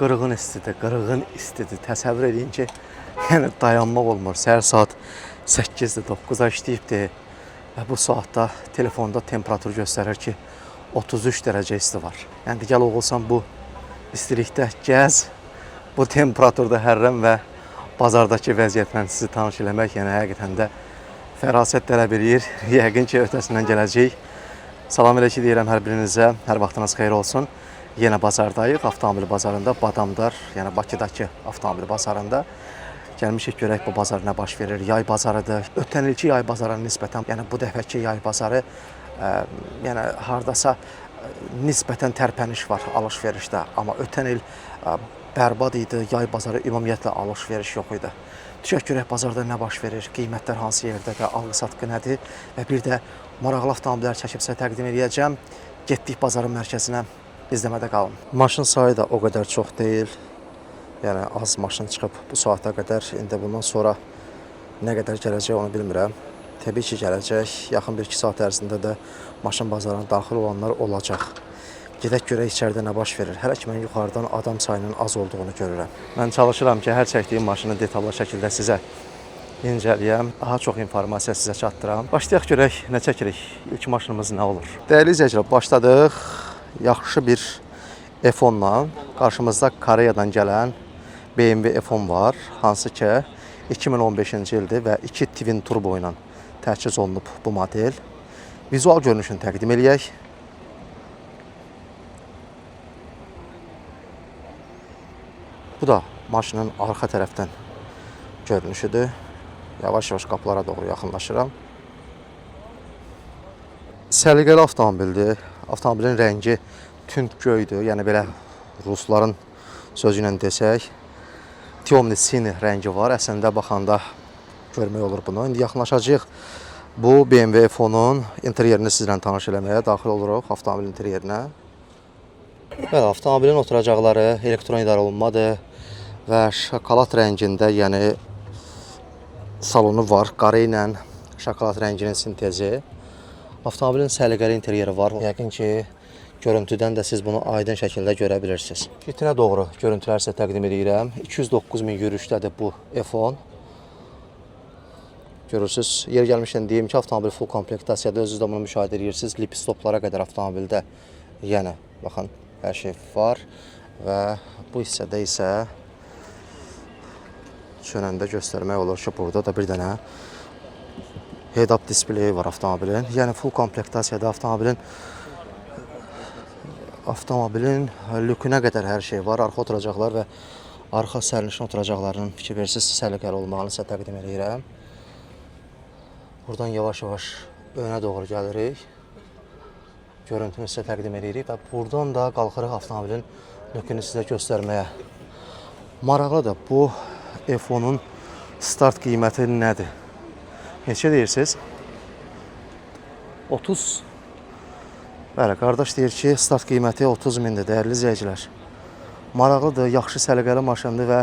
qırğın istidir, qırğın istidir. Təsəvvür edin ki, yəni dayanmaq olmur. Səhər saat 8-dir, 9-a işləyibdir. Və bu saatda telefonda temperatur göstərir ki, 33 dərəcə isti var. Yəni gəl oğulsan bu istilikdə gəz, bu temperaturda hərrəm və bazardakı vəziyyətlə sizi tanış eləmək, yəni həqiqətən də fərasət tələb edir. Yəqin ki, ötəsindən gələcək. Salam elə ki deyirəm hər birinizə, hər vaxtınız xeyir olsun. Yenə bazardayıq, avtomobil bazarında, Badamdar, yəni Bakıdakı avtomobil bazarında. Gəlmişik görək bu bazar nə baş verir. Yay bazarıdır. Ötən ilki yay bazarına nisbətən, yəni bu dəfəki yay bazarı yəni hardasa nisbətən tərpəniş var alış-verişdə. Amma ötən il bərbad idi, yay bazarı ümumiyyətlə alış-veriş yox idi. Düşək görək bazarda nə baş verir, qiymətlər hansı yerdədir, alğı-satqı nədir və bir də maraqlı avtomobillər çəkib sizə təqdim edəcəm. Getdik bazarın mərkəzinə, izləmədə qalın. Maşın sayı da o qədər çox deyil. Yəni az maşın çıxıb bu saata qədər. İndi bundan sonra nə qədər gələcək onu bilmirəm. Təbii ki gələcək. Yaxın 1-2 saat ərzində də maşın bazarına daxil olanlar olacaq. Gedək görək içəridə nə baş verir. Hələ ki mən yuxarıdan adam sayının az olduğunu görürəm. Mən çalışıram ki, hər çəkdiyim maşını detallı şəkildə sizə incələyəm. Daha çox informasiya sizə çatdıram. Başlayaq görək nə çəkirik. İlk maşınımız nə olur? Dəyərli izləyicilər, başladıq. Yaxşı bir F10-la. Qarşımızda Koreyadan gələn BMW F10 var. Hansı ki 2015-ci ildir və 2 twin turbo ilə təchiz olunub bu model. Vizual görünüşünü təqdim eləyək. Bu da maşının arxa tərəfdən görünüşüdür. Yavaş-yavaş qapılara doğru yaxınlaşıram. Səliqəli avtomobildir. Avtomobilin rəngi tünd göydür. Yəni belə rusların sözü ilə desək, temni sini rəngi var. Əslində baxanda görmək olur bunu. İndi yaxınlaşacağıq. Bu BMW F10-un interyerini sizlə tanış eləməyə daxil oluruq avtomobil interyerinə. Bəli, avtomobilin oturacaqları elektron idarə olunmadır və şokolad rəngində, yəni salonu var. Qara ilə şokolad rənginin sintezi. Avtomobilin səliqəli interyeri var. Yəqin ki, görüntüdən də siz bunu aydın şəkildə görə bilirsiniz. Fitinə doğru görüntülər sizə təqdim edirəm. 209 min yürüşdədir bu F10. Görürsünüz, yer gəlmişdən deyim ki, avtomobil full komplektasiyadır. Özünüz də bunu müşahidə edirsiniz. Lip stoplara qədər avtomobildə, yəni, baxın, hər şey var. Və bu hissədə isə çönəndə göstərmək olur ki, burada da bir dənə head-up displeyi var avtomobilin. Yəni full komplektasiyadır avtomobilin lükünə qədər hər şey var. Arxa oturacaqlar və arxa sərnişin oturacaqlarının fikir versiz səliqəli olmağını sizə təqdim edirəm. Buradan yavaş-yavaş önə doğru gəlirik. Görüntünü sizə təqdim edirik və buradan da qalxırıq avtomobilin lükünü sizə göstərməyə. Maraqlıdır, bu F10-un start qiyməti nədir? Neçə deyirsiniz? 30. Bəli, qardaş deyir ki, start qiyməti 30 mindir, dəyərli izləyicilər. Maraqlıdır, yaxşı səliqəli maşındır və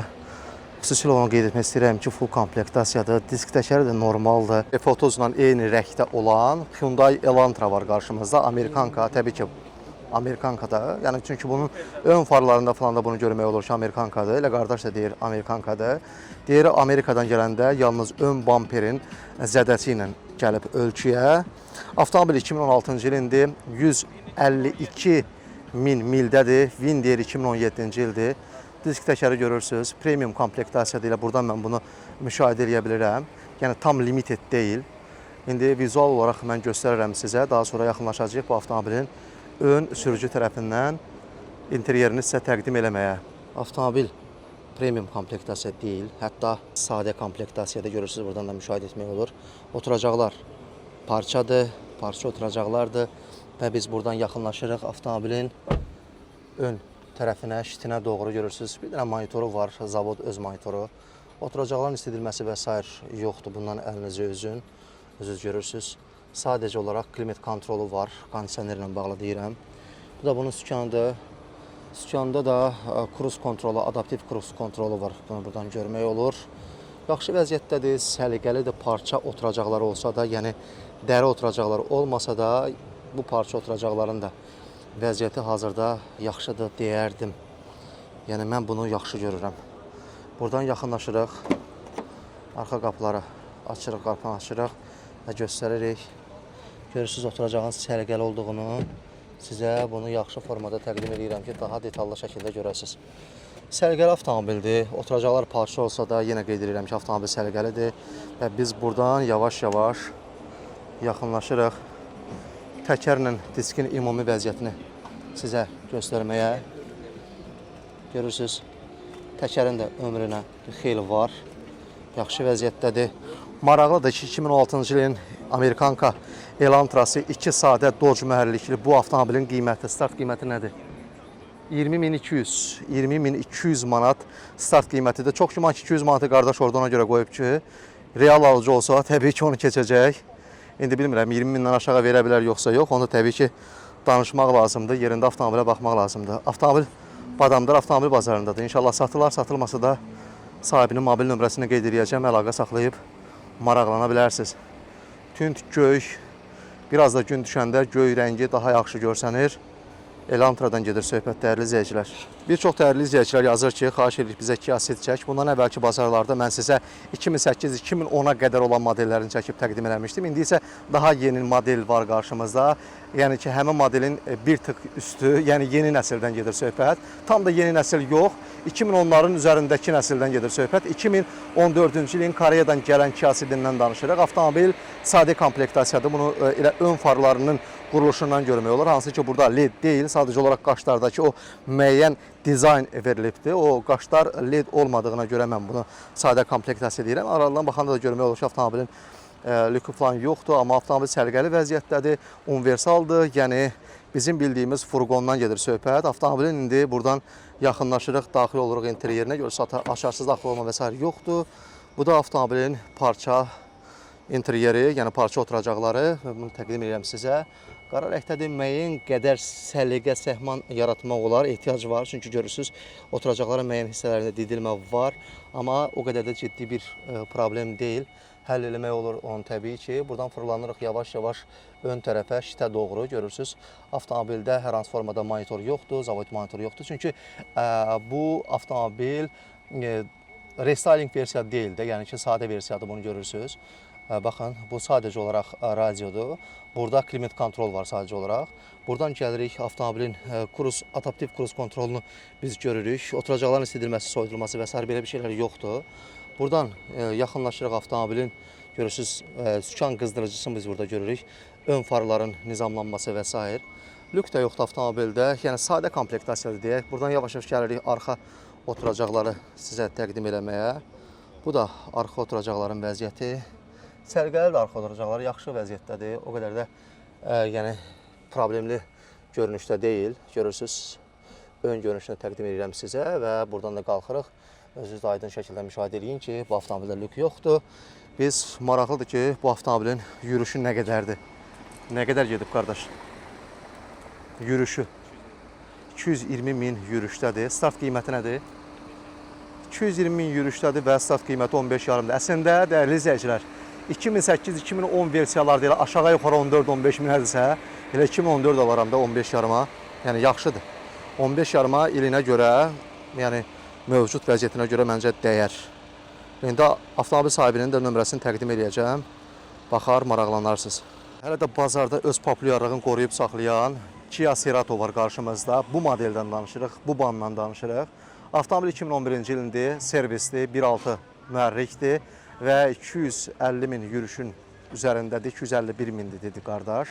xüsusilə onu qeyd etmək istəyirəm ki, full komplektasiyadır. Disk təkəri də normaldır. F30 ilə eyni rəngdə olan Hyundai Elantra var qarşımızda. Amerikanka, təbii ki, Amerikankadır. Yəni çünki bunun ön farlarında falan da bunu görmək olur ki, Amerikankadır. Elə qardaş da deyir Amerikankadır. Deyir Amerikadan gələndə yalnız ön bamperin zədəsi ilə gəlib ölçüyə. Avtomobil 2016-cı ildir, 152 min mildədir. Win deyir 2017-ci ildir. Disk təkəri görürsünüz. Premium komplektasiyadır. Elə buradan mən bunu müşahidə edə bilirəm. Yəni tam limited deyil. İndi vizual olaraq mən göstərirəm sizə. Daha sonra yaxınlaşacağıq bu avtomobilin ön sürücü tərəfindən interyerini sizə təqdim eləməyə. Avtomobil premium komplektasiya deyil, hətta sadə komplektasiya da görürsünüz, buradan da müşahidə etmək olur. Oturacaqlar parçadır, parça oturacaqlardır və biz buradan yaxınlaşırıq avtomobilin ön tərəfinə, şitinə doğru görürsünüz. Bir dənə monitoru var, zavod öz monitoru. Oturacaqların istedilməsi və s. yoxdur, bundan əlinizi özünüz görürsünüz. Sadəcə olaraq klimat kontrolu var, kondisionerlə bağlı deyirəm. Bu da bunun sükanıdır. Sükanda da kruz kontrolu, adaptiv kruz kontrolu var. Bunu buradan görmək olur. Yaxşı vəziyyətdədir, səliqəlidir. Parça oturacaqları olsa da, yəni dəri oturacaqları olmasa da, bu parça oturacaqların da vəziyyəti hazırda yaxşıdır deyərdim. Yəni mən bunu yaxşı görürəm. Buradan yaxınlaşırıq. Arxa qapıları açırıq, qapını açırıq və göstəririk. Görürsünüz oturacağın səliqəli olduğunu. Sizə bunu yaxşı formada təqdim edirəm ki, daha detallı şəkildə görəsiniz. Səliqəli avtomobildir. Oturacaqlar parça olsa da yenə qeyd edirəm ki, avtomobil səliqəlidir və biz buradan yavaş-yavaş yaxınlaşırıq. Təkərlə diskin ümumi vəziyyətini sizə göstərməyə. Görürsünüz, təkərin də ömrünə xeyli var. Yaxşı vəziyyətdədir. Maraqlıdır ki, 2016-cı ilin Amerikanka Elantrası 2 sadə Dodge mühərrikli bu avtomobilin qiyməti, start qiyməti nədir? 20.200 manat start qiymətidir. Çox güman ki, 200 manatı qardaş orada ona görə qoyub ki, real alıcı olsa təbii ki, onu keçəcək. İndi bilmirəm, 20 mindən aşağı verə bilər yoxsa yox. Onu təbii ki, danışmaq lazımdır. Yerində avtomobilə baxmaq lazımdır. Avtomobil Badamdar avtomobil bazarındadır. İnşallah satılar, satılmasa da sahibinin mobil nömrəsini qeyd edəcəm. Əlaqə saxlayıb maraqlana bilərsiniz. Tünd göy, biraz da gün düşəndə göy rəngi daha yaxşı görsənir. Elantradan gedir söhbət, dəyərli izləyicilər. Bir çox dəyərli izləyicilər yazır ki, xahiş edirik bizə Kia-Ceed çək. Bundan əvvəlki bazarlarda mən sizə 2008-2010-a qədər olan modellərini çəkib təqdim eləmişdim. İndi isə daha yeni model var qarşımızda. Yəni ki, həmin modelin bir tık üstü, yəni yeni nəsildən gedir söhbət. Tam da yeni nəsil yox, 2010-ların üzərindəki nəsildən gedir söhbət. 2014-cü ilin Koreyadan gələn Kia-Ceedindən danışırıq. Avtomobil sadə komplektasiyadır. Bunu elə ön farlarının quruluşundan görmək olur. Hansı ki, burada LED deyil, sadəcə olaraq qaşlardakı o müəyyən dizayn verilibdir. O qaşlar LED olmadığına görə mən bunu sadə komplektasiya deyirəm. Aradan baxanda da görmək olur ki, avtomobilin lükü falan yoxdur, amma avtomobil səliqəli vəziyyətdədir, universaldır. Yəni bizim bildiyimiz furqondan gedir söhbət. Avtomobilin indi buradan yaxınlaşırıq, daxil oluruq interyerinə. Görürsünüz, açarsız daxil olma və s. yoxdur. Bu da avtomobilin parça interyeri, yəni parça oturacaqları. Bunu təqdim edirəm sizə. Qara rəngdədir, müəyyən qədər səliqə, səhman yaratmaq olar, ehtiyac var. Çünki görürsünüz, oturacaqların müəyyən hissələrində didilmə var. Amma o qədər də ciddi bir problem deyil. Həll eləmək olur onu təbii ki. Buradan fırlanırıq yavaş-yavaş ön tərəfə, şitə doğru. Görürsünüz, avtomobildə hər hansı formada monitor yoxdur, zavod monitoru yoxdur. Çünki bu avtomobil restyling versiya deyil də, yəni ki, sadə versiyadır, bunu görürsünüz. Baxın, bu sadəcə olaraq radiodur. Burada klimat kontrol var sadəcə olaraq. Buradan gəlirik, avtomobilin adaptiv kruz kontrolunu biz görürük. Oturacaqların isidilməsi, soyudulması və s. belə bir şeylər yoxdur. Buradan yaxınlaşırıq avtomobilin, görürsünüz, sükan qızdırıcısını biz burada görürük. Ön farların nizamlanması və s. Lük də yoxdur avtomobildə, yəni sadə komplektasiyadır deyək. Buradan yavaş-yavaş gəlirik arxa oturacaqları sizə təqdim eləməyə. Bu da arxa oturacaqların vəziyyəti. Səliqəli də arxa oturacaqları yaxşı vəziyyətdədir. O qədər də yəni problemli görünüşdə deyil. Görürsünüz, ön görünüşünü təqdim edirəm sizə və buradan da qalxırıq. Özünüz də aydın şəkildə müşahidə edin ki, bu avtomobildə lük yoxdur. Biz maraqlıdır ki, bu avtomobilin yürüyüşü nə qədərdir? Nə qədər gedib qardaş? Yürüyüşü 220 min yürüyüşdədir. Start qiyməti nədir? 220 min yürüyüşdədir və start qiyməti 15,5-dir. Əslində, dəyərli izləyicilər, 2008-2010 versiyalarda elə aşağı yuxarı 14-15 min hədirsə, elə 2014 alaram da 15,5-a, yəni yaxşıdır. 15,5 ilinə görə, yəni mövcud vəziyyətinə görə məncə dəyər. İndi avtomobil sahibinin də nömrəsini təqdim edəcəm. Baxar, maraqlanarsınız. Hələ də bazarda öz populyarlığını qoruyub saxlayan Kia Cerato var qarşımızda. Bu modeldən danışırıq, bu bandan danışırıq. Avtomobil 2011-ci ilindir, servisli, 1.6 mühərrikdir və 250 min yürüşün üzərindədir, 251 mindir dedi qardaş.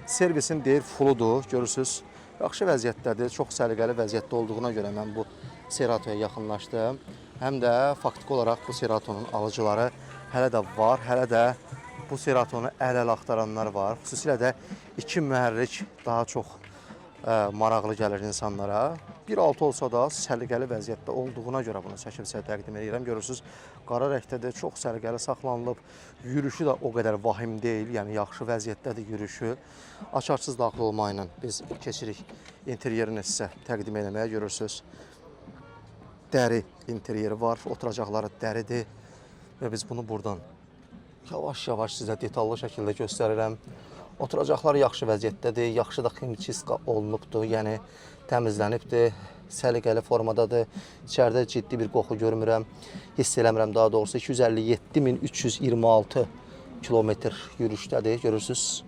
Servisin deyir fulludur, görürsünüz, yaxşı vəziyyətdədir, çox səliqəli vəziyyətdə olduğuna görə mən bu Cerato'ya yaxınlaşdım. Həm də faktiki olaraq bu Cerato'nun alıcıları hələ də var, hələ də bu Ceratonu əl-əl axtaranlar var. Xüsusilə də 2 mühərrik daha çox maraqlı gəlir insanlara. 1.6 olsa da səliqəli vəziyyətdə olduğuna görə bunu çəkib sizə təqdim edirəm. Görürsünüz, qara rəngdədir, çox səliqəli saxlanılıb. Yürüyüşü də o qədər vahim deyil, yəni yaxşı vəziyyətdədir yürüyüşü. Açarsız daxil olma ilə biz keçirik interyerini sizə təqdim eləməyə. Görürsünüz, dəri interyeri var, oturacaqları dəridir və biz bunu buradan yavaş-yavaş sizə detallı şəkildə göstərirəm. Oturacaqlar yaxşı vəziyyətdədir, yaxşı da ximçiska olunubdur, yəni təmizlənibdir. səliqəli formadadır. İçəridə ciddi bir qoxu görmürəm, hiss eləmirəm daha doğrusu. 257.326 kilometr yürüşdədir, görürsünüz.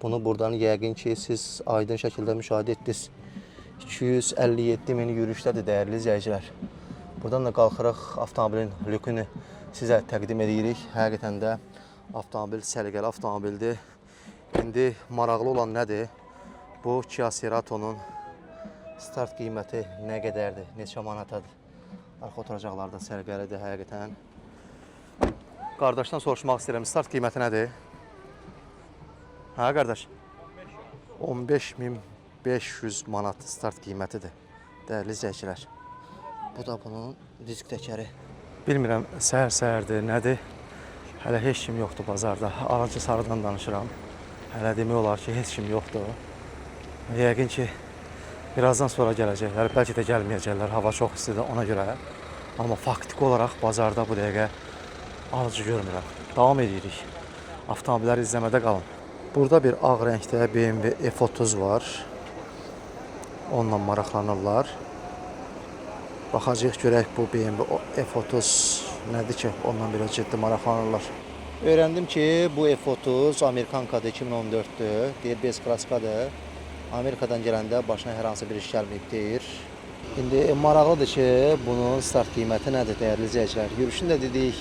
Bunu buradan yəqin ki, siz aydın şəkildə müşahidə etdiniz. 257.000 yürüşdədir, dəyərli izləyicilər. Buradan da qalxırıq, avtomobilin lükünü sizə təqdim edirik. Həqiqətən də avtomobil səliqəli avtomobildir. İndi maraqlı olan nədir? Bu Kia Cerato-nun start qiyməti nə qədərdir, neçə manatadır? Arxa oturacaqlarda səliqəlidir həqiqətən. Qardaşdan soruşmaq istəyirəm, start qiyməti nədir? Hə qardaş? 15.500 manat start qiymətidir, dəyərli izləyicilər. Bu da bunun disk təkəri. Bilmirəm, səhər-səhərdir, nədir? Hələ heç kim yoxdur bazarda. Aracı sarıdan danışıram. Hələ demək olar ki, heç kim yoxdur. Yəqin ki, birazdan sonra gələcəklər, bəlkə də gəlməyəcəklər. Hava çox istidir ona görə. Amma faktiki olaraq bazarda bu dəqiqə alıcı görmürəm. Davam edirik. Avtomobilləri izləmədə qalın. Burada bir ağ rəngdə BMW F30 var. Onunla maraqlanırlar. Baxacaq görək bu BMW F30 nədir ki, ondan biraz ciddi maraqlanırlar. Öyrəndim ki, bu F30 Amerikankadır, 2014'dür. Deyir, bez klassikadır. Amerikadan gələndə başına hər hansı bir iş gəlməyib deyir. İndi maraqlıdır ki, bunun start qiyməti nədir, dəyərli izləyicilər? Yürüşünü də dedik,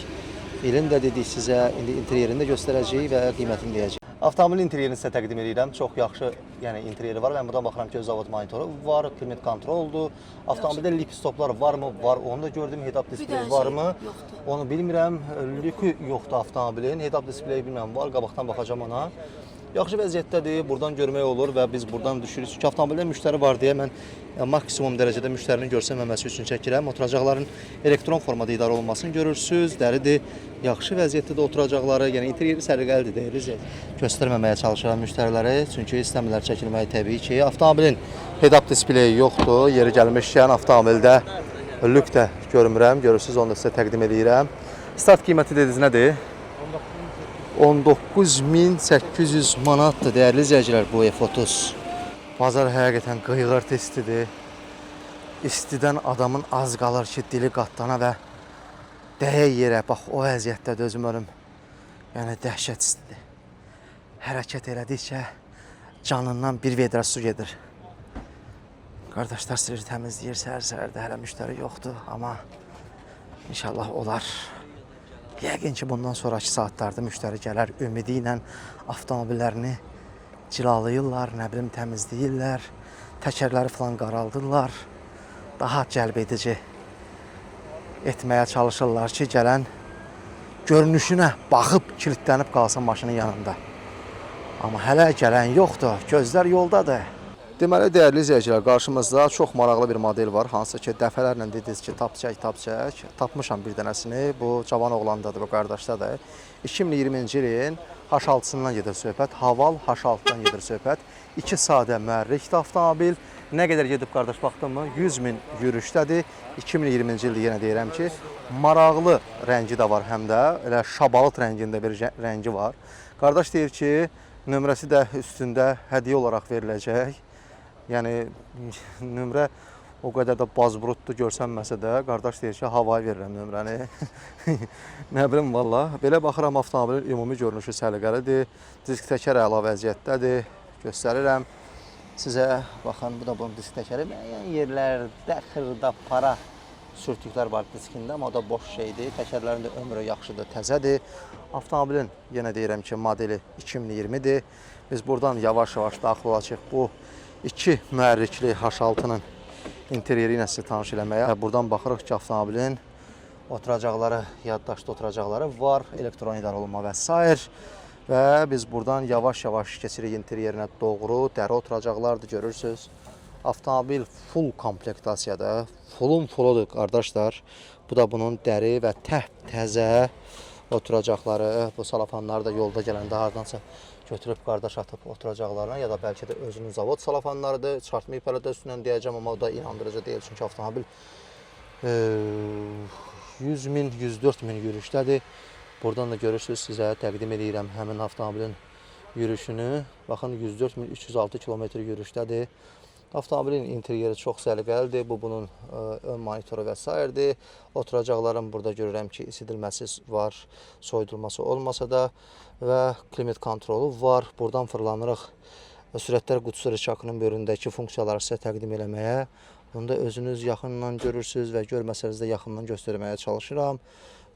ilini də dedik sizə, indi interyerini də göstərəcəyik və qiymətini deyəcəyik. Avtomobilin interyerini sizə təqdim edirəm. Çox yaxşı, yəni interyeri var. Mən buradan baxıram ki, zavod monitoru var, klimat kontroldur. Avtomobildə lip stoplar varmı? Var. Onu da gördüm. Head-up display varmı? Yoxdur. Onu bilmirəm. Lükü yoxdur avtomobilin. Head-up display bilmirəm. Var. Qabaqdan baxacağam ona. Yaxşı vəziyyətdədir. Buradan görmək olur və biz buradan düşürük. Çünki avtomobildə müştəri var deyə mən maksimum dərəcədə müştərinin görsənməməsi üçün çəkirəm. Oturacaqların elektron formada idarə olunmasını görürsüz. Dəridir. Yaxşı vəziyyətdə oturacaqları, yəni interyeri səliqəlidir deyiriz. Göstərməməyə çalışıram müştəriləri, çünki istəmirlər çəkilməyi təbii ki. Avtomobilin head-up displeyi yoxdur. Yeri gəlmişkən avtomobildə lük də görmürəm. Görürsüz, onu da sizə təqdim edirəm. Start qiyməti dediniz nədir? 19.800 manatdır dəyərli izləyicilər bu F30. Bazar həqiqətən qıyğırtı istidir. İstidən adamın az qalır ki, dili qatlana və dəyə yerə, bax o vəziyyətdə dözmürüm. Yəni dəhşət istidir. Hərəkət elədikcə canından bir vedrə su gedir. Qardaşlar silir təmizləyir, səhər-səhərdə hələ müştəri yoxdur, amma inşallah olar. Yəqin ki, bundan sonraki saatlarda müştəri gələr, ümidi ilə avtomobillərini cilalayırlar, nə bilim təmizləyirlər, təkərləri falan qaraldırlar. Daha cəlb edici etməyə çalışırlar ki, gələn görünüşünə baxıb kilitlənib qalsın maşının yanında. Amma hələ gələn yoxdur, gözlər yoldadır. Deməli, dəyərli izləyicilər, qarşımızda çox maraqlı bir model var. Hansısa ki, dəfələrlə dediniz ki, tap çək. Tapmışam bir dənəsini. Bu cavan oğlandadır, bu qardaşdadır. 2020-ci ilin H6-sından gedir söhbət. Haval H6-dan gedir söhbət. 2 sadə mühərrikli avtomobil. Nə qədər gedib qardaş, baxdın mı? 100.000 yürüşdədir. 2020-ci ildə yenə deyirəm ki, maraqlı rəngi də var həm də. Elə şabalıt rəngində bir rəngi var. Qardaş deyir ki, nömrəsi də üstündə hədiyyə olaraq veriləcək. Yəni, nömrə o qədər də bazburutdur görsənməsə də, qardaş deyir ki, havaya verirəm nömrəni. Nə bilim, valla. Belə baxıram, avtomobilin ümumi görünüşü səliqəlidir. Disk təkər əla vəziyyətdədir. Göstərirəm sizə. Baxın, bu da bunun disk təkəri. Müəyyən yerlərdə xırda para sürtüklər var diskində, amma o da boş şeydir. Təkərlərin də ömrü yaxşıdır, təzədir. Avtomobilin, yenə deyirəm ki, modeli 2020-dir. Biz buradan yavaş-yavaş daxil olacaq bu 2 mühərrikli H6-nın interyeri ilə sizə tanış eləməyə. Buradan baxırıq ki, avtomobilin oturacaqları, yaddaşda oturacaqları var, elektron idarə olunma və s. Və biz buradan yavaş-yavaş keçirik interyerinə doğru, dəri oturacaqlardır, görürsünüz. Avtomobil full komplektasiyadır, fullun fulludur qardaşlar. Bu da bunun dəri və təzə oturacaqları, bu salafanları da yolda gələndə hardansa götürüb qardaş atıb oturacaqlarına ya da bəlkə də özünün zavod salafanlarıdır. Çıxartmayıb hələ də üstündən deyəcəm, amma o da inandırıcı deyil. Çünki avtomobil 100.000, 104.000 yürüşdədir. Buradan da görürsünüz, sizə təqdim edirəm həmin avtomobilin yürüşünü. Baxın, 104.306 kilometr yürüşdədir. Avtomobilin interyeri çox səliqəlidir. Bu bunun ön monitoru və s. Oturacaqların burada görürəm ki, isidilməsi var, soyudulması olmasa da və klimat kontrolu var. Buradan fırlanırıq sürətlər qutusu rычagının böyründəki funksiyaları sizə təqdim eləməyə. Bunu da özünüz yaxından görürsünüz və görməsəniz də yaxından göstərməyə çalışıram.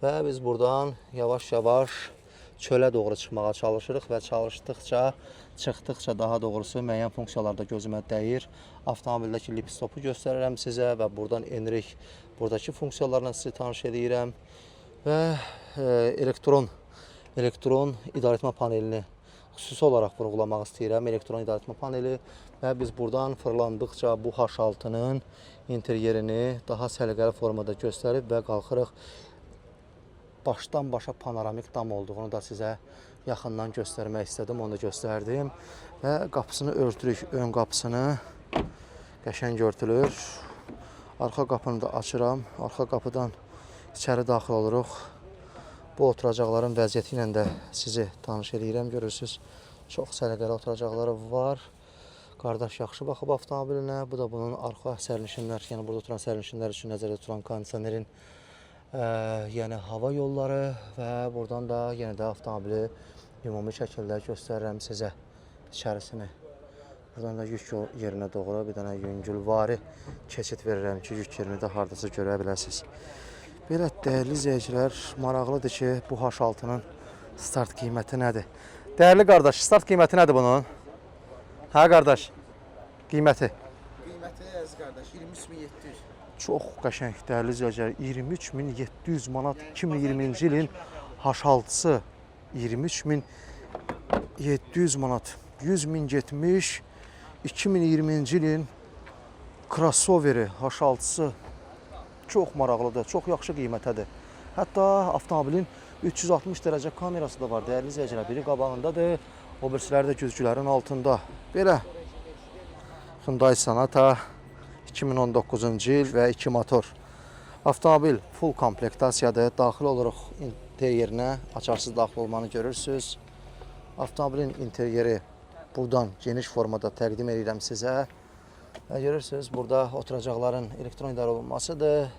Və biz buradan yavaş-yavaş çölə doğru çıxmağa çalışırıq və çıxdıqca daha doğrusu müəyyən funksiyalarda gözümə dəyir. Avtomobildəki lip stopu göstərirəm sizə və buradan enirik. Buradakı funksiyalarla sizi tanış edirəm və elektron idarəetmə panelini xüsusi olaraq vurğulamaq istəyirəm. Elektron idarəetmə paneli və biz buradan fırlandıqca bu H6-nın interyerini daha səliqəli formada göstərib və qalxırıq. Başdan başa panoramik dam olduğunu da sizə yaxından göstərmək istədim, onu da göstərdim. Və qapısını örtürük, ön qapısını qəşəng örtülür. Arxa qapını da açıram, arxa qapıdan içəri daxil oluruq. Bu oturacaqların vəziyyəti ilə də sizi tanış edirəm, görürsünüz. Çox səliqəli oturacaqları var. Qardaş yaxşı baxıb avtomobilinə. Bu da bunun arxa sərnişinlər, yəni burada oturan sərnişinlər üçün nəzərdə tutulan kondisionerin yəni hava yolları və buradan da yenə də avtomobili ümumi şəkildə göstərirəm sizə içərisini. Buradan da yük yerinə doğru bir dənə yüngülvari keçid verirəm ki, yük yerini də hardasa görə biləsiniz. Belə dəyərli izləyicilər, maraqlıdır ki, bu H6-nın start qiyməti nədir? Dəyərli qardaş, start qiyməti nədir bunun? Hə qardaş, qiyməti? Qiyməti əziz qardaş 23.700. Çox qəşəng, dəyərli izləyicilər, 23.700 manat 2020-ci ilin H6-sı 23.700 manat 100.000 getmiş 2020-ci ilin crossoveri H6-sı çox maraqlıdır, çox yaxşı qiymətədir. Hətta avtomobilin 360 dərəcə kamerası da var, dəyərli izləyicilər, biri qabağındadır, o birisiləri də güzgülərin altında. Belə Hyundai Sonata 2019-cu il və 2 motor. Avtomobil full komplektasiyadır. Daxil oluruq interyerinə. Açarsız daxil olmanı görürsünüz. Avtomobilin interyeri buradan geniş formada təqdim edirəm sizə. Və görürsünüz, burada oturacaqların elektron idarə olunmasıdır.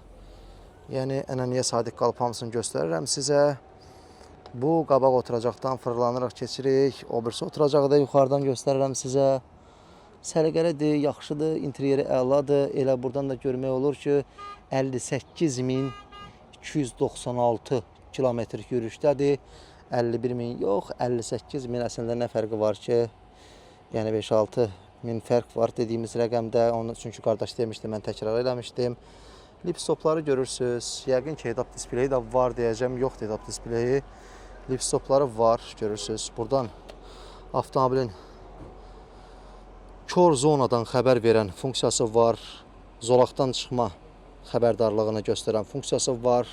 Yəni, ənənəyə sadiq qalıb hamısını göstərirəm sizə. Bu qabaq oturacaqdan fırlanırıq, keçirik. O birisi oturacağı da yuxarıdan göstərirəm sizə. Səliqəlidir, yaxşıdır, interyeri əladır. Elə buradan da görmək olur ki, 58.296 kilometr yürüşdədir. 51.000 yox, 58.000 əslində nə fərqi var ki, yəni 5-6 min fərq var dediyimiz rəqəmdə. Onun çünki qardaş demişdi, mən təkrar eləmişdim. Lip stopları görürsünüz. Yəqin ki, head-up displeyi də var deyəcəm, yoxdur head-up displeyi. Lip stopları var, görürsünüz. Buradan avtomobilin kör zonadan xəbər verən funksiyası var. Zolaqdan çıxma xəbərdarlığını göstərən funksiyası var.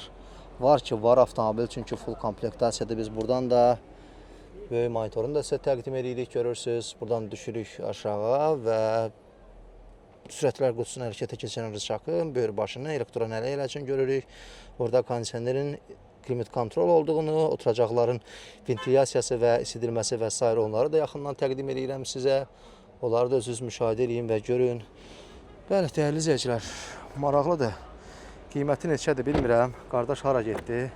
Var ki, var avtomobil, çünki full komplektasiyadır. Biz buradan da böyük monitorunu da sizə təqdim edirik, görürsünüz. Buradan düşürük aşağı və sürətlər qutusunu hərəkətə keçən rıçaqın böyür başını elektron ələ üçün görürük. Burada kondisionerin klimat kontrol olduğunu, oturacaqların ventilyasiyası və isidilməsi və s. onları da yaxından təqdim edirəm sizə. Onları da özünüz müşahidə edin və görün. Bəli, dəyərli izləyicilər, maraqlıdır. Qiyməti neçədir bilmirəm. Qardaş hara getdi?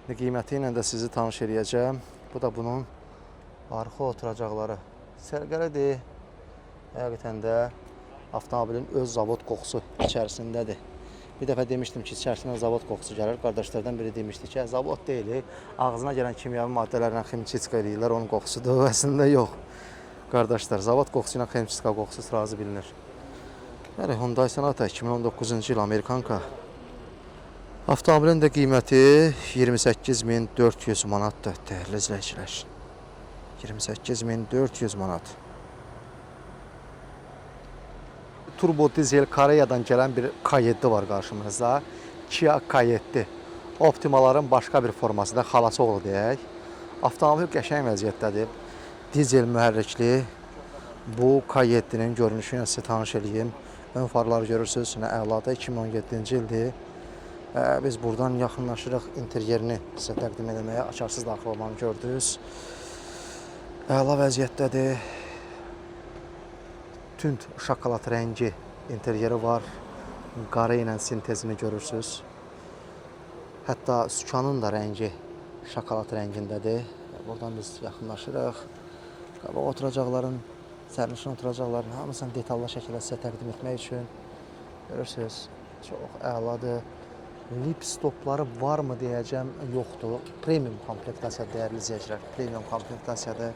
Qiyməti ilə də sizi tanış edəcəm. Bu da bunun arxa oturacaqları. Səliqəlidir. Həqiqətən də avtomobilin öz zavod qoxusu içərisindədir. Bir dəfə demişdim ki, içərisindən zavod qoxusu gəlir. Qardaşlardan biri demişdi ki, zavod deyil, ağzına gələn kimyəvi maddələrlə ximçiçka eləyirlər, onun qoxusudur. Əslində yox. Qardaşlar, zavod qoxusu ilə ximçiçka qoxusu razı bilinir. Bəli, Hyundai Sonata 2019-cu il Amerikanka. Avtomobilin də qiyməti 28.400 manatdır, dəyərli izləyicilər. 28.400 manat. Turbo dizel Koreyadan gələn bir K7 var qarşımızda. Kia K7. Optimaların başqa bir forması da xalası oğlu deyək. Avtomobil qəşəng vəziyyətdədir. Dizel mühərrikli. Bu K7-nin görünüşünü sizə tanış edeyim. Ön farları görürsünüz, əladır, 2017-ci ildir. Biz buradan yaxınlaşırıq interyerini sizə təqdim etməyə. Açarsız daxil olmanı gördünüz. Əla vəziyyətdədir. tünd şokolad rəngi interyeri var. Qara ilə sintezini görürsüz. Hətta sükanın da rəngi şokolad rəngindədir. Buradan biz yaxınlaşırıq. Qabaq oturacaqların, sərnişin oturacaqların hamısını detallı şəkildə sizə təqdim etmək üçün görürsüz. Çox əladır. Lip stopları varmı deyəcəm, yoxdur. Premium komplektasiya dəyərli izləyicilər. Premium komplektasiyadır.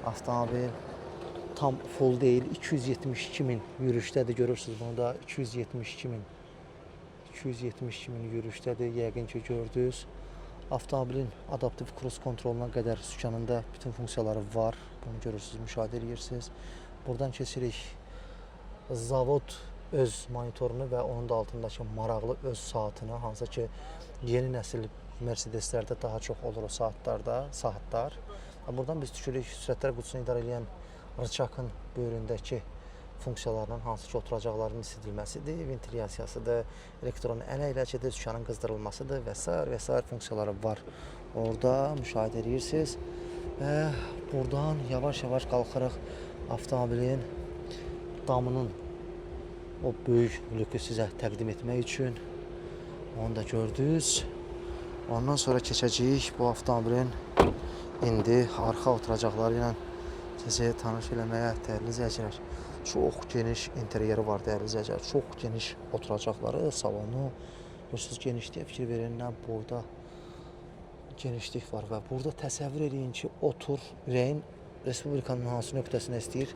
Avtomobil tam full deyil. 272 min yürüşdədir. Görürsünüz bunu da 272 min. 272 min yürüşdədir. Yəqin ki gördünüz. Avtomobilin adaptiv kruz kontroluna qədər sükanında bütün funksiyaları var. Bunu görürsünüz, müşahidə edirsiniz. Buradan keçirik. Zavod öz monitorunu və onun da altındakı maraqlı öz saatını, hansı ki yeni nəsil Mercedeslərdə daha çox olur o saatlar. Buradan biz düşürük sürətlər qutusunu idarə edən rıçakın böyründəki funksiyalarından, hansı ki oturacaqların isidilməsidir, ventilyasiyasıdır, elektron ənəyləcidir, sükanın qızdırılmasıdır və s. funksiyaları var. Orada müşahidə edirsiniz və buradan yavaş-yavaş qalxırıq avtomobilin damının o böyük lükü sizə təqdim etmək üçün. Onu da gördünüz. Ondan sonra keçəcəyik bu avtomobilin indi arxa oturacaqları ilə sizi tanış eləməyə, dəyərli izləyicilər. Çox geniş interyeri var, dəyərli izləyicilər. Çox geniş oturacaqları, salonu. Görürsünüz, genişliyə fikir verin, nə boyda genişlik var və burada təsəvvür edin ki, otur, ürəyin Respublikanın hansı nöqtəsinə istəyir,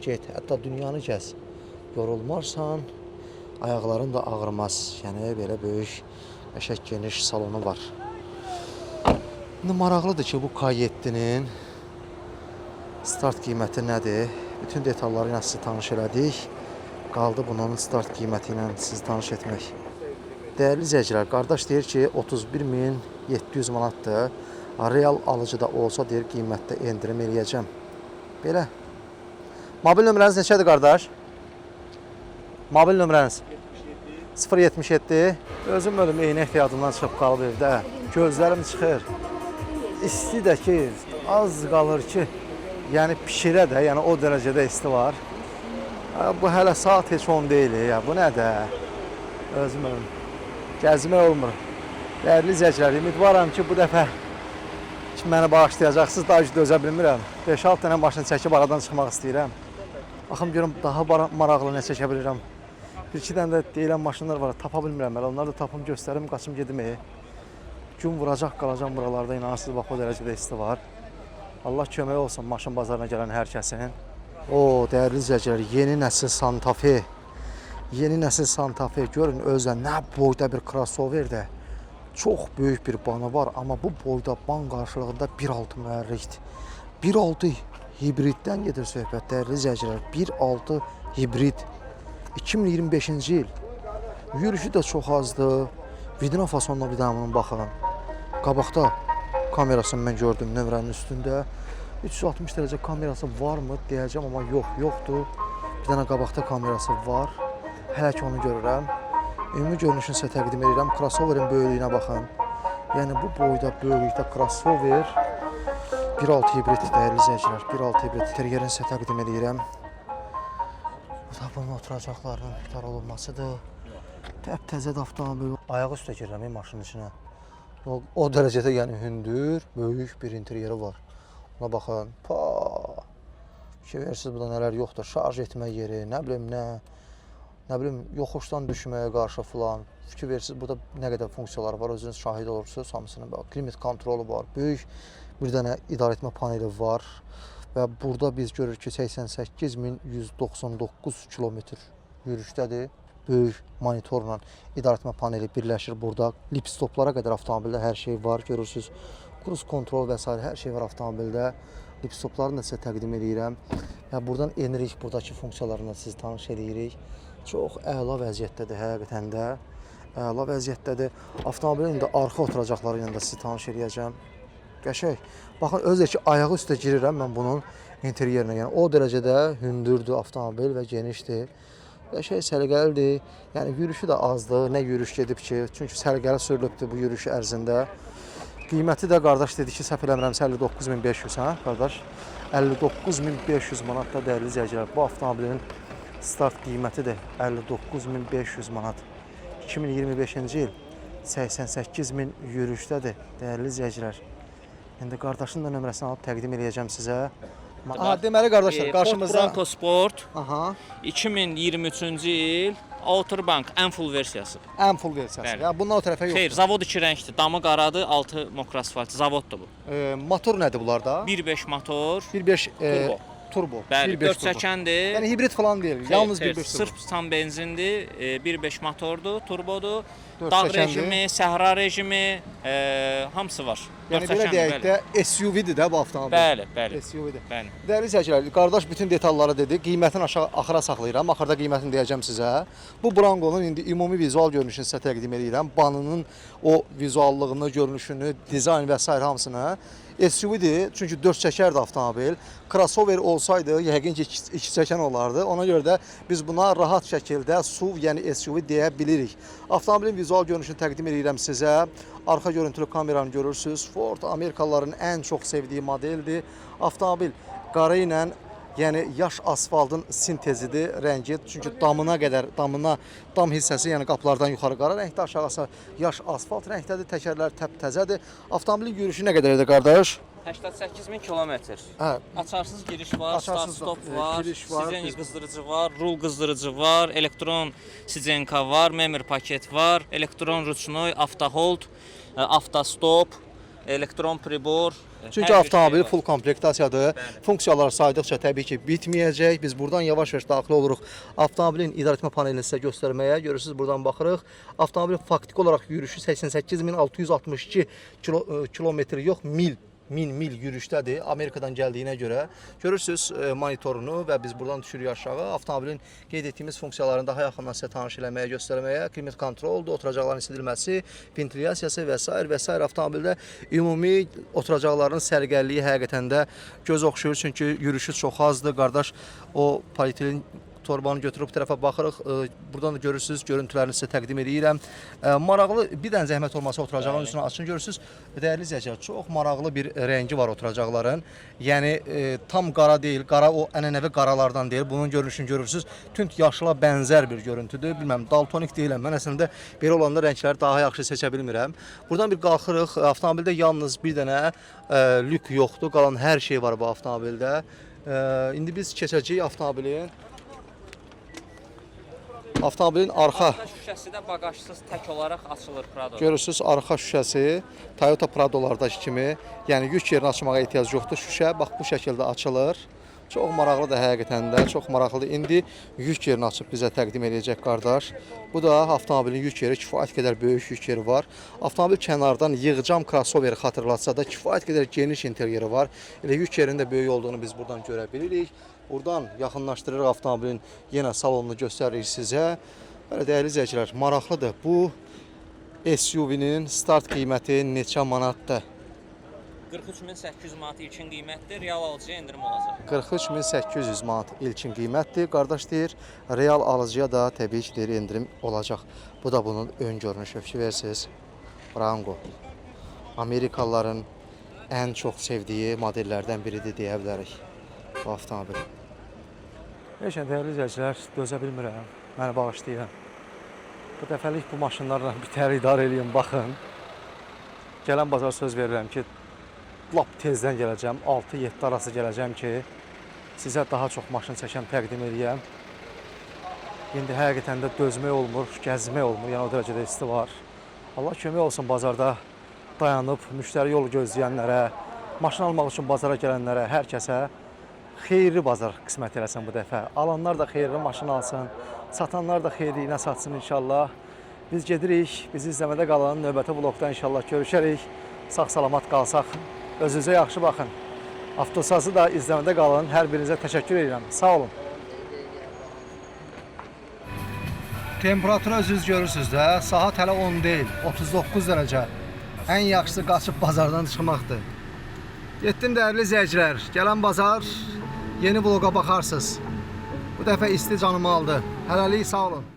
get, hətta dünyanı gəz. Yorulmarsan, ayaqların da ağrımaz. Yəni, belə böyük, qəşəng geniş salonu var. İndi maraqlıdır ki, bu K7-nin start qiyməti nədir? Bütün detalları ilə sizi tanış elədik. Qaldı bunun start qiyməti ilə sizi tanış etmək. Dəyərli izləyicilər, qardaş deyir ki, 31.700 manatdır. Real alıcıda olsa deyir, qiymətdə endirim eləyəcəm. Belə. Mobil nömrəniz neçədir, qardaş? Mobil nömrəniz? 077. Özüm ölüm eyni ehtiyatımdan çıxıb qalıb evdə. Gözlərim çıxır. İsti də ki, az qalır ki, yəni pişirə də, yəni o dərəcədə isti var. Bu hələ saat heç 10 deyil, ya bu nədir? Özüm ölüm. Gəzmək olmur. Dəyərli izləyicilər, ümidvaram ki, bu dəfə məni bağışlayacaqsınız, daha ki dözə bilmirəm. 5-6 dənə maşını çəkib aradan çıxmaq istəyirəm. Baxım görüm, daha maraqlı nə çəkə bilirəm. Bir-iki dənə də deyilən maşınlar var, tapa bilmirəm. Onları da tapım, göstərim, qaçım gedim. Gün vuracaq, qalacam buralarda, inanırsınız, bax o dərəcədə isti var. Allah kömək olsun maşın bazarına gələn hər kəsin. O, dəyərli izləyicilər, yeni nəsil Santa Fe. Yeni nəsil Santa Fe, görün özlə nə boyda bir crossoverdir. Çox böyük bir banı var, amma bu boyda ban qarşılığında 1.6 mühərrikdir. 1.6 hibriddən gedir söhbət, dəyərli izləyicilər. 1.6 hibrid. 2025-ci il. Yürüyüşü də çox azdır. Vidina fasonuna bir dənə bunun baxın. Qabaqda kamerasını mən gördüm nömrənin üstündə. 360 dərəcə kamerası varmı deyəcəm, amma yoxdur. Bir dənə qabaqda kamerası var. Hələ ki onu görürəm. Ümumi görünüşünü sizə təqdim edirəm. Crossover'in böyüklüyünə baxın. Yəni bu boyda, böyüklükdə crossover 1.6 hibrid, dəyərli izləyicilər. 1.6 hibrid interyerini sizə təqdim edirəm. Bu da bunun oturacaqlarının idarə olunmasıdır. Təzə avtomobil. Ayaq üstə girirəm maşının içinə. O dərəcədə yəni hündür, böyük bir interyeri var. Buna baxın. Fikir verirsiniz, burada nələr yoxdur. Şarj etmə yeri, nə bilim, yoxuşdan düşməyə qarşı filan. Fikir verirsiniz, burada nə qədər funksiyalar var, özünüz şahid olursunuz hamısının. Klimat kontrolu var, böyük bir dənə idarə etmə paneli var. Və burada biz görürük ki, 88.199 kilometr yürüşdədir. Böyük monitorla idarəetmə paneli birləşir burada. Lip stoplara qədər avtomobildə hər şey var, görürsünüz. Kruz kontrol və s. hər şey var avtomobildə. Lip stoplarını da sizə təqdim edirəm. Və buradan enirik, buradakı funksiyalarını sizi tanış edirik. Çox əla vəziyyətdədir, həqiqətən də. Əla vəziyyətdədir. Avtomobilin indi arxa oturacaqları ilə də sizi tanış edəcəm. Qəşəng. Baxın, özü ki, ayağı üstə girirəm mən bunun interyerinə. Yəni, o dərəcədə hündürdür avtomobil və genişdir. Qəşəng, səliqəlidir. Yəni, yürüyüşü də azdır. Nə yürüyüş gedib ki, çünki səliqəli sürülübdür bu yürüyüş ərzində. Qiyməti də qardaş dedi ki, səhv eləmirəmsə 59.500, hə, qardaş? 59.500 manatda dəyərli izləyicilər bu avtomobilin Start qiyməti də 59.500 manat. 2025-ci il 88.000 yürüşdədir, dəyərli izləyicilər. İndi qardaşın da nömrəsini alıb təqdim edəcəm sizə. Deməli qardaşlar, qarşımızda Ford Bronco Sport aha, 2023-cü il Outer Bank ən full versiyası. ən full versiyası. Bəli. Ya bundan o tərəfə yoxdur. Xeyr, zavod 2 rəngdir. Damı qaradır, altı mokr asfalt. Zavoddur bu. Motor nədir bunlarda? 1.5 motor. 1.5 Turbo. Turbo. Bəli, 1.5 4 turbo. çəkəndir. Yəni hibrid falan deyil. Xeyr, Yalnız xeyr, 1.5 turbo. sırf tam benzindir, 1.5 motordur, turbodur. Dörd Dağ çəkəndir. rejimi, səhra rejimi, hamısı var. Yəni Dörd belə çəkəndir, deyək bəli. də SUV-dir də bu avtomobil. Bəli, bəli. SUV-dir. Bəli. Dəyərli izləyicilər, qardaş bütün detalları dedi. Qiymətini axıra saxlayıram. Axırda qiymətini deyəcəm sizə. Bu Bronco'nun indi ümumi vizual görünüşünü sizə təqdim edirəm. Banının o vizuallığını, görünüşünü, dizayn və s. hamısını. SUV-dir, çünki 4 çəkərdir avtomobil. Crossover olsaydı, yəqin ki 2 çəkən olardı. Ona görə də biz buna rahat şəkildə SUV, yəni SUV deyə bilirik. Avtomobilin vizual görünüşünü təqdim edirəm sizə. Arxa görüntülü kameranı görürsünüz. Ford Amerikalıların ən çox sevdiyi modeldir. Avtomobil qara ilə, yəni yaş asfaltın sintezidir, rəngi. Çünki damına qədər, dam hissəsi, yəni qapılardan yuxarı qara rəngdə, aşağısı yaş asfalt rəngdədir. Təkərlər təptəzədir. Avtomobilin yürüyüşü nə qədər idi qardaş? 88.000 kilometr. Hə, Açarsız giriş var, Açarsız start stop var, giriş var, sizen qızdırıcı var, rul qızdırıcı var, elektron sizenka var, memory paket var, elektron ruchnoy, avtohold, avtostop, elektron pribor. çünki avtomobil full komplektasiyadır. Funksiyalar saydıqca təbii ki bitməyəcək. Biz buradan yavaş-yavaş daxil oluruq. Avtomobilin idarəetmə panelini sizə göstərməyə. Görürsüz, buradan baxırıq. Avtomobilin faktiki olaraq yürüyüşü 88.662 kilometr yox, mil yürüşdədir Amerikadan gəldiyinə görə. Görürsüz monitorunu və biz buradan düşürük aşağı. Avtomobilin qeyd etdiyimiz funksiyalarını daha yaxından sizə tanış eləməyə, göstərməyə, klimat kontroldur, oturacaqların isidilməsi, ventilyasiyası və s. avtomobildə ümumi oturacaqların səliqəliliyi həqiqətən də göz oxşuyur, çünki yürüyüşü çox azdır. Qardaş o polietilen torbanı götürüb bu tərəfə baxırıq. Buradan da görürsüz, görüntülərini sizə təqdim edirəm. Maraqlı, bir dənə zəhmət olmasa oturacağın üstünə açın. Görürsüz, dəyərli izləyicilər, çox maraqlı bir rəngi var oturacaqların. Yəni tam qara deyil, qara o ənənəvi qaralardan deyil. Bunun görünüşünü görürsüz, tünd yaşıla bənzər bir görüntüdür. Bilməm, daltonik deyiləm. Mən əslində belə olanda rəngləri daha yaxşı seçə bilmirəm. Buradan bir qalxırıq. Avtomobildə yalnız bir dənə lük yoxdur. Qalan hər şey var bu avtomobildə. İndi biz keçəcəyik avtomobilin arxa şüşəsi də bagajsız tək olaraq açılır Prado. görürsüz, arxa şüşəsi Toyota Prado'lardakı kimi, yəni yük yerini açmağa ehtiyac yoxdur. Şüşə bax bu şəkildə açılır. Çox maraqlıdır həqiqətən də, çox maraqlıdır. İndi yük yerini açıb bizə təqdim edəcək qardaş. Bu da avtomobilin yük yeri, kifayət qədər böyük yük yeri var. Avtomobil kənardan yığcam crossoveri xatırlatsa da kifayət qədər geniş interyeri var. Elə yük yerinin də böyük olduğunu biz buradan görə bilirik. Buradan yaxınlaşdırırıq avtomobilin yenə salonunu göstəririk sizə. Belə dəyərli izləyicilər, maraqlıdır. Bu SUV-nin start qiyməti neçə manatdır? 43.800 manat ilkin qiymətdir, real alıcıya endirim olacaq. 43.800 manat ilkin qiymətdir. Qardaş deyir, real alıcıya da təbii ki deyir endirim olacaq. Bu da bunun ön görünüşü. Fikirversiniz. Bronco. Amerikalıların ən çox sevdiyi modellərdən biridir deyə bilərik bu avtomobil. Heç dəyərli izləyicilər, dözə bilmirəm. Məni bağışlayın. Bu dəfəlik bu maşınlarla bitər idarə edin, baxın. Gələn bazar söz verirəm ki, lap tezdən gələcəm, 6-7 arası gələcəm ki, sizə daha çox maşın çəkəm, təqdim edəyəm. İndi həqiqətən də dözmək olmur, gəzmək olmur, yəni o dərəcədə isti var. Allah kömək olsun bazarda dayanıb, müştəri yolu gözləyənlərə, maşın almaq üçün bazara gələnlərə, hər kəsə xeyirli bazar qismət eləsin bu dəfə. Alanlar da xeyirli maşın alsın, satanlar da xeyirliyinə satsın inşallah. Biz gedirik, bizi izləmədə qalın, növbəti vlogda inşallah görüşərik. Sağ-salamat qalsaq, özünüzə yaxşı baxın. Avtosazı da izləmədə qalın, hər birinizə təşəkkür edirəm. Sağ olun. Temperaturu özünüz görürsünüz də, saat hələ 10 deyil, 39 dərəcə. Ən yaxşısı qaçıb bazardan çıxmaqdır. Getdim dəyərli izləyicilər, gələn bazar yeni vloqa baxarsınız. Bu dəfə isti canımı aldı. Hələlik sağ olun.